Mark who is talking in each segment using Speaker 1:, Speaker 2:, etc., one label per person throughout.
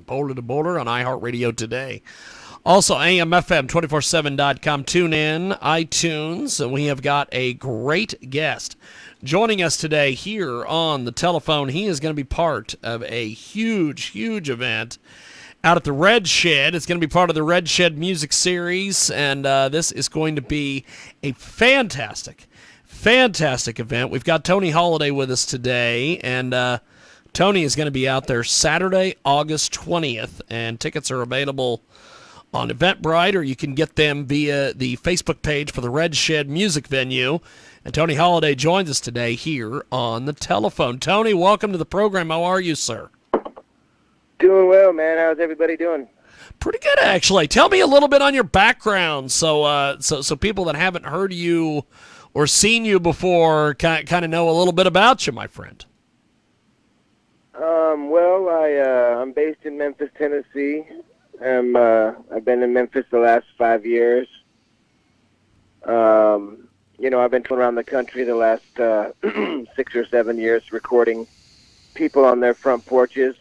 Speaker 1: Boulder to Boulder on iHeartRadio today. Also, AMFM247.com. Tune in, iTunes. And we have got a great guest joining us today here on the telephone. He is going to be part of a huge, huge event out at the Red Shed. It's going to be part of the Red Shed Music Series, and this is going to be a fantastic event. We've got Tony Holiday with us today, and Tony is going to be out there Saturday, August 20th, and tickets are available on Eventbrite, or you can get them via the Facebook page for the Red Shed Music Venue. And Tony Holiday joins us today here on the telephone. Tony, welcome to the program. How are you, sir?
Speaker 2: Doing well, man. How's everybody doing?
Speaker 1: Pretty good, actually. Tell me a little bit on your background, so people that haven't heard you or seen you before kind of know a little bit about you, my friend.
Speaker 2: Well, I'm based in Memphis, Tennessee. I've been in Memphis the last 5 years. I've been touring around the country the last 6 or 7 years recording people on their front porches.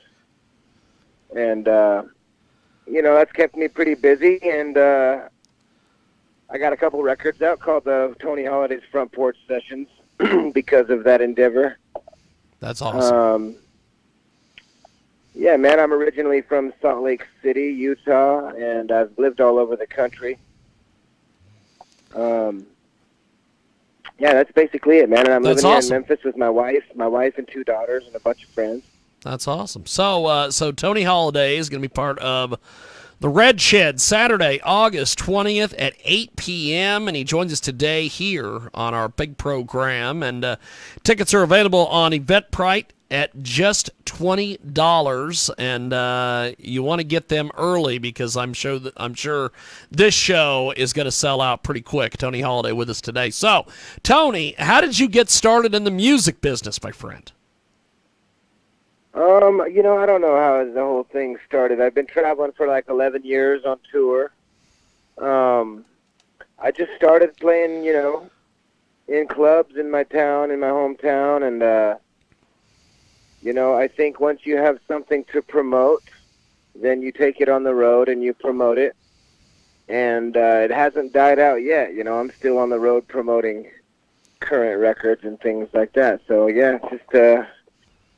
Speaker 2: And, that's kept me pretty busy. And I got a couple records out called the Tony Holiday's Front Porch Sessions because of that endeavor.
Speaker 1: That's awesome.
Speaker 2: Yeah, man, I'm originally from Salt Lake City, Utah, and I've lived all over the country. Yeah, that's basically it, man. And I'm living here in Memphis with my wife and 2 daughters and a bunch of friends.
Speaker 1: That's awesome. So Tony Holiday is going to be part of the Red Shed Saturday, August 20th at 8 p.m., and he joins us today here on our big program. And tickets are available on Eventbrite at just $20, and you want to get them early because I'm sure this show is going to sell out pretty quick. Tony Holiday with us today. So, Tony, how did you get started in the music business, my friend?
Speaker 2: I don't know how the whole thing started. I've been traveling for like 11 years on tour. I just started playing, in clubs in my town, in my hometown, and I think once you have something to promote, then you take it on the road and you promote it. And it hasn't died out yet. I'm still on the road promoting current records and things like that. So, yeah, it's just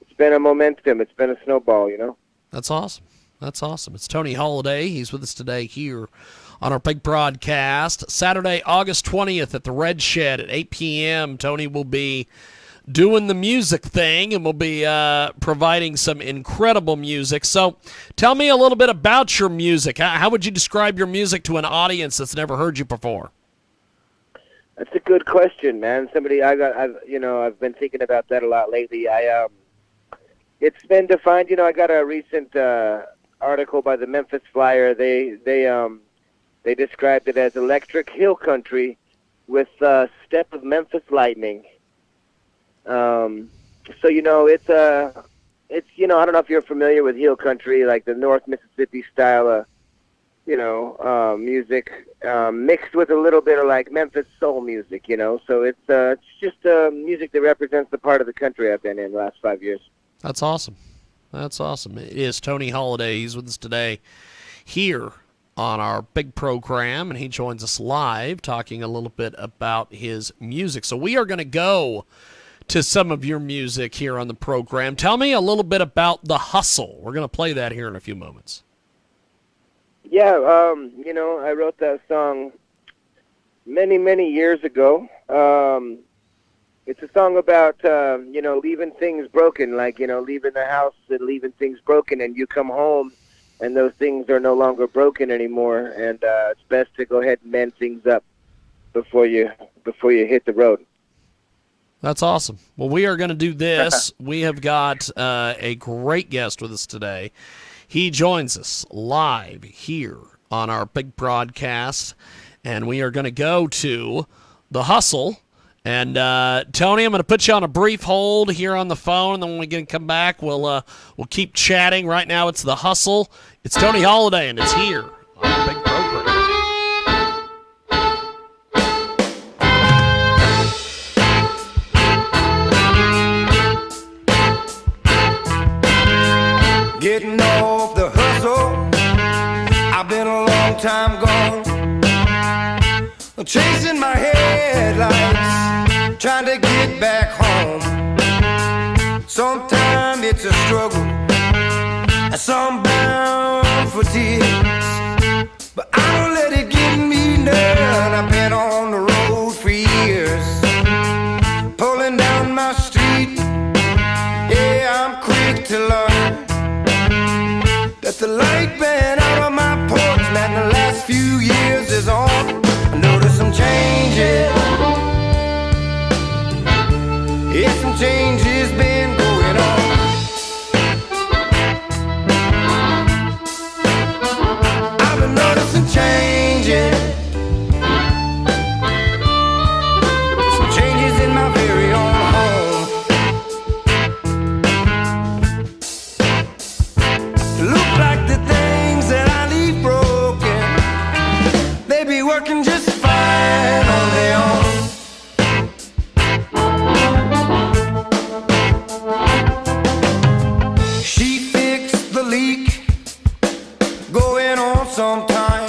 Speaker 2: it's been a momentum. It's been a snowball,
Speaker 1: That's awesome. That's awesome. It's Tony Holiday. He's with us today here on our big broadcast. Saturday, August 20th at the Red Shed at 8 p.m. Tony will be doing the music thing, and we'll be providing some incredible music. So tell me a little bit about your music. How would you describe your music to an audience that's never heard you before?
Speaker 2: That's a good question, man. I've been thinking about that a lot lately. It's been defined, I got a recent article by the Memphis Flyer. They described it as electric hill country with step of Memphis lightning. It's I don't know if you're familiar with hill country, like the North Mississippi style of, music, mixed with a little bit of like Memphis soul music, so it's just music that represents the part of the country I've been in the last 5 years.
Speaker 1: That's awesome. That's awesome. It is Tony Holiday. He's with us today here on our big program, and he joins us live talking a little bit about his music. So we are going to go to some of your music here on the program. Tell me a little bit about The Hustle. We're going to play that here in a few moments.
Speaker 2: Yeah, I wrote that song many, many years ago. It's a song about, leaving things broken, like, leaving the house and leaving things broken, and you come home and those things are no longer broken anymore, and it's best to go ahead and mend things up before you hit the road.
Speaker 1: That's awesome. Well, we are going to do this. We have got a great guest with us today. He joins us live here on our big broadcast, and we are going to go to The Hustle. And, Tony, I'm going to put you on a brief hold here on the phone, and then when we can come back, we'll keep chatting. Right now, it's The Hustle. It's Tony Holiday, and it's here on our big program.
Speaker 3: Getting off the hustle long time gone, chasing my headlights, trying to get back home. Sometimes it's a struggle, some bound for tears, but I don't let it get me none. I've been on the road for years, pulling down my street. Yeah, I'm quick to learn that the light been out on my porch, man, the last few years is on. I noticed some changes. Yeah, some changes been going on. I've been noticing changes. Some changes in my very own home. Look like the things that I leave broken, they be working just fine on their own. She fixed the leak going on sometime.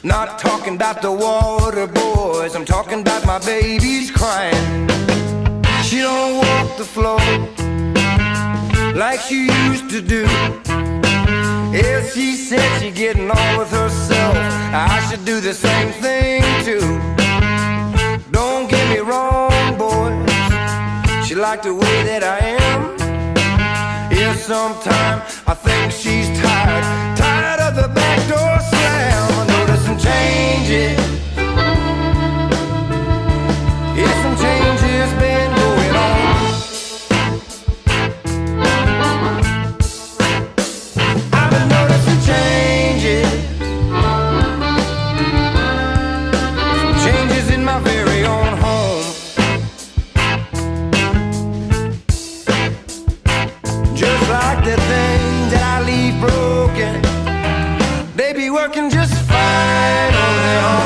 Speaker 3: Not talking about the water boys, I'm talking about my babies crying. She don't walk the floor like she used to do. Yeah, she said she getting on with herself, I should do the same thing too. Don't get me wrong, boys, she like the way that I am. Yeah, sometimes I think she's tired of the back door slam. I noticed some changes. Yeah, some changes been going on. I've been noticing changes. Some changes in my very own home. Just like the things that I leave broken, they be working just fine on their own.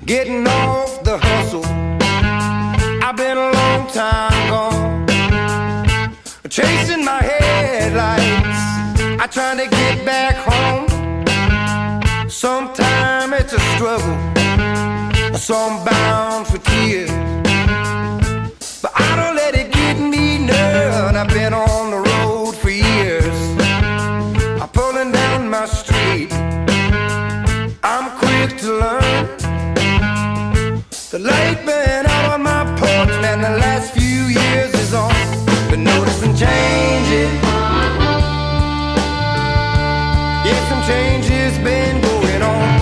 Speaker 3: Getting off the hustle, I've been a long time gone, chasing my headlights, I trying to get back home. Sometimes it's a struggle, so I'm bound for tears, but I don't let it get me none. I've been on the road for years, I'm pulling down my street, I'm quick to learn. The light been out on my porch, man, the last few years is on. Been noticing changes. Yeah, some changes been going on.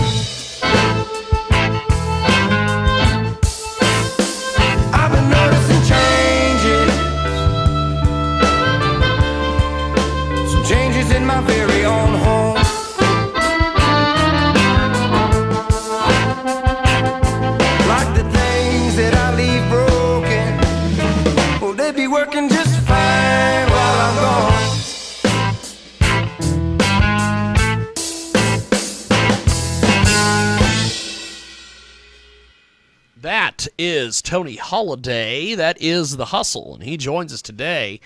Speaker 3: I've been noticing changes. Some changes in my very own home. That I leave broken, well, they be working just fine while I'm
Speaker 1: That is Tony Holiday. That is The Hustle, and he joins us today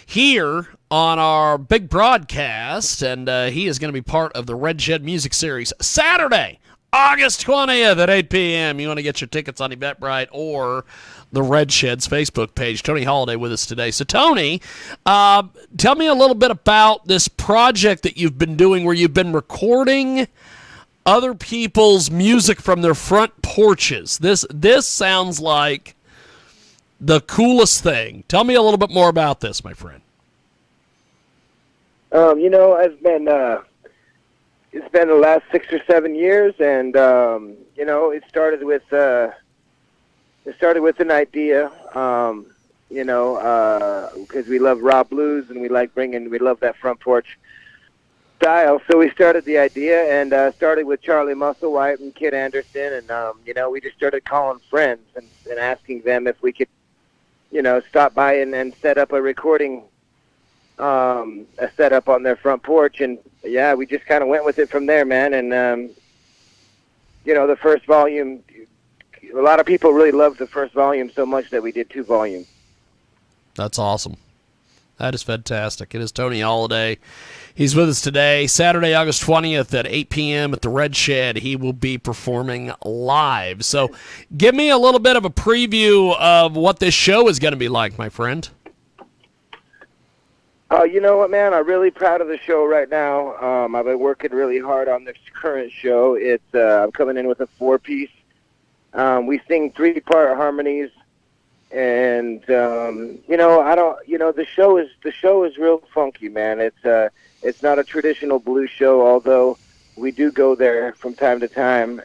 Speaker 1: here on our big broadcast, and he is going to be part of the Red Shed Music Series Saturday, August 20th at 8 p.m. You want to get your tickets on Eventbrite or the Red Shed's Facebook page. Tony Holiday with us today. So, Tony, tell me a little bit about this project that you've been doing where you've been recording other people's music from their front porches. This sounds like the coolest thing. Tell me a little bit more about this, my friend.
Speaker 2: I've been it's been the last 6 or 7 years, and it started with an idea, because we love raw blues and we love that front porch style. So we started the idea and started with Charlie Musselwhite and Kid Anderson, and we just started calling friends and asking them if we could, stop by and set up a recording, a setup on their front porch, and yeah, we just kind of went with it from there, man. And the first volume, a lot of people really loved the first volume so much that we did 2 volumes.
Speaker 1: That's awesome. That is fantastic. It is Tony Holiday. He's with us today, Saturday, August 20th at 8 p.m. at the Red Shed. He will be performing live. So give me a little bit of a preview of what this show is going to be like, my friend.
Speaker 2: You know what, man? I'm really proud of the show right now. I've been working really hard on this current show. I'm coming in with a 4-piece. We sing 3-part harmonies. And the show is real funky, man. It's not a traditional blues show, although we do go there from time to time.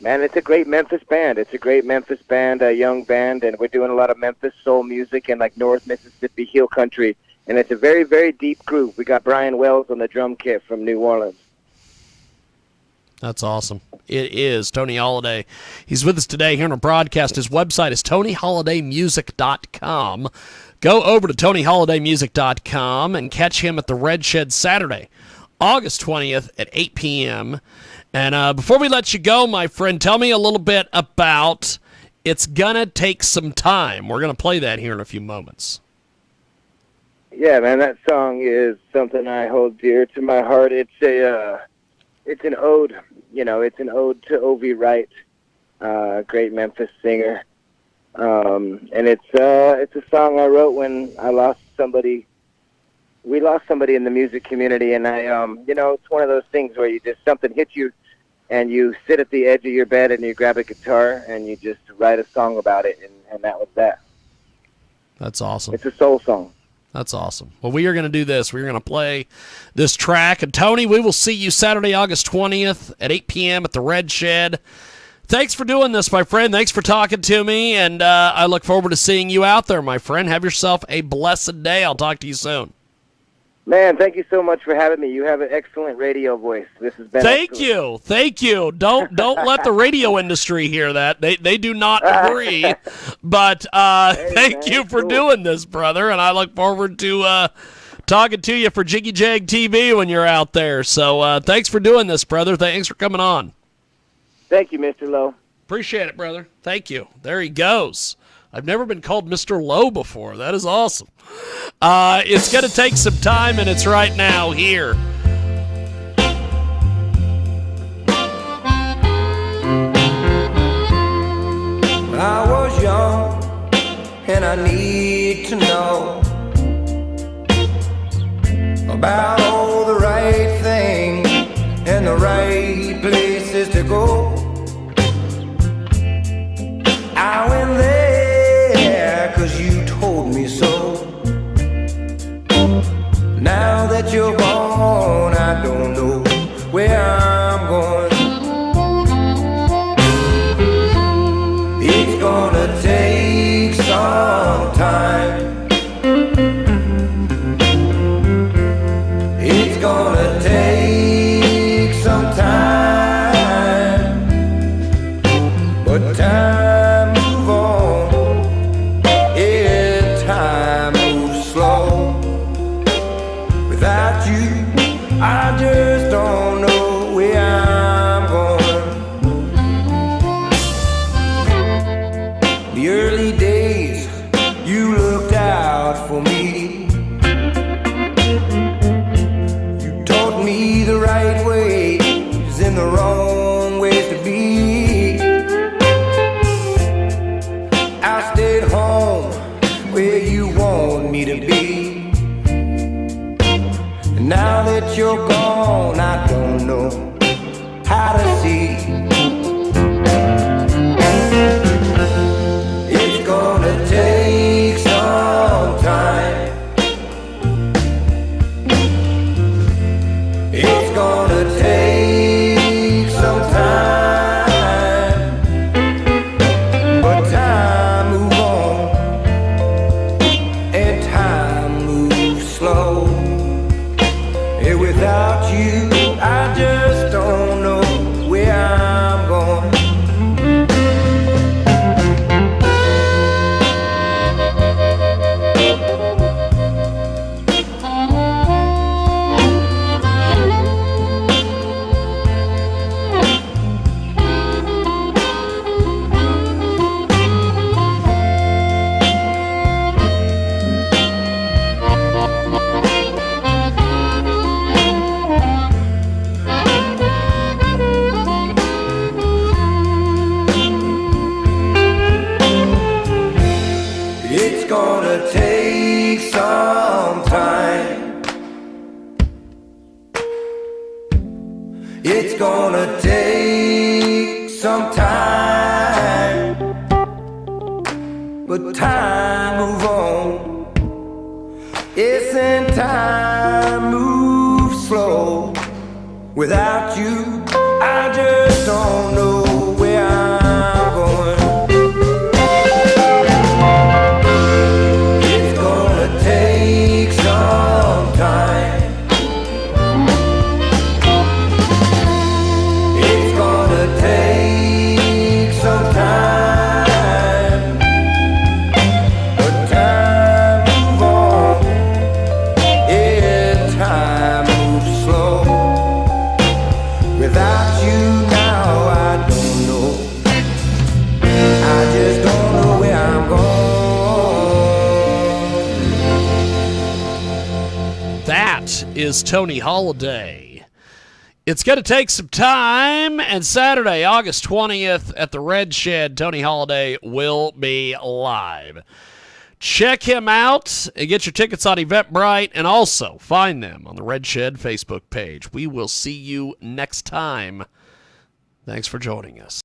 Speaker 2: Man, it's a great Memphis band. A young band, and we're doing a lot of Memphis soul music and like North Mississippi Hill Country, and it's a very, very deep groove. We got Brian Wells on the drum kit from New Orleans.
Speaker 1: That's awesome. It is Tony Holiday. He's with us today here on a broadcast. His website is TonyHolidayMusic.com. Go over to TonyHolidayMusic.com and catch him at the Red Shed Saturday, August 20th at 8 p.m. And before we let you go, my friend, tell me a little bit about It's Gonna Take Some Time. We're going to play that here in a few moments.
Speaker 2: Yeah, man, that song is something I hold dear to my heart. It's an ode, it's an ode to Ovi Wright, great Memphis singer. And it's a song I wrote when I lost somebody. We lost somebody in the music community, and it's one of those things where something hits you, and you sit at the edge of your bed and you grab a guitar and you just write a song about it, and that was that.
Speaker 1: That's awesome.
Speaker 2: It's a soul song.
Speaker 1: That's awesome. Well, we are going to do this. We're going to play this track. And, Tony, we will see you Saturday, August 20th at 8 p.m. at the Red Shed. Thanks for doing this, my friend. Thanks for talking to me, and I look forward to seeing you out there, my friend. Have yourself a blessed day. I'll talk to you soon.
Speaker 2: Man, thank you so much for having me. You have an excellent radio voice. This has been
Speaker 1: Thank you. Don't let the radio industry hear that. They do not agree. But thank you for doing this, brother, and I look forward to talking to you for Jiggy Jag TV when you're out there. So thanks for doing this, brother. Thanks for coming on.
Speaker 2: Thank you, Mr. Lowe.
Speaker 1: Appreciate it, brother. Thank you. There he goes. I've never been called Mr. Lowe before. That is awesome. It's going to take some time, and it's right now here.
Speaker 3: I was young, and I need to know about all the right things and the right places to go. I went there 'cause you told me so. Now that you're gone, I don't know where I'm going. It's gonna take some time. It's gonna take some time. But time move on. Yeah, time moves slow. Without you, I just don't know where I'm going. The early days, you looked out for me. You taught me the right ways and the wrong ways to be. I stayed home where you want me to be. And now that you're gone, I don't know how to see. It's gonna take some time. It's gonna take some time. But time moves on, and time moves slow. With Without you, I just don't know where I'm going. It's gonna take some time. It's gonna take some time. But time move on. Yes, and time moves slow. Without you, I just don't know where I'm going. It's gonna take some time. It's gonna take some time. But time move on. Yeah, time moves slow. Without you now, I don't know. I just don't know where I'm going.
Speaker 1: That is Tony Holiday. It's going to take some time, and Saturday, August 20th at the Red Shed, Tony Holiday will be live. Check him out and get your tickets on Eventbrite, and also find them on the Red Shed Facebook page. We will see you next time. Thanks for joining us.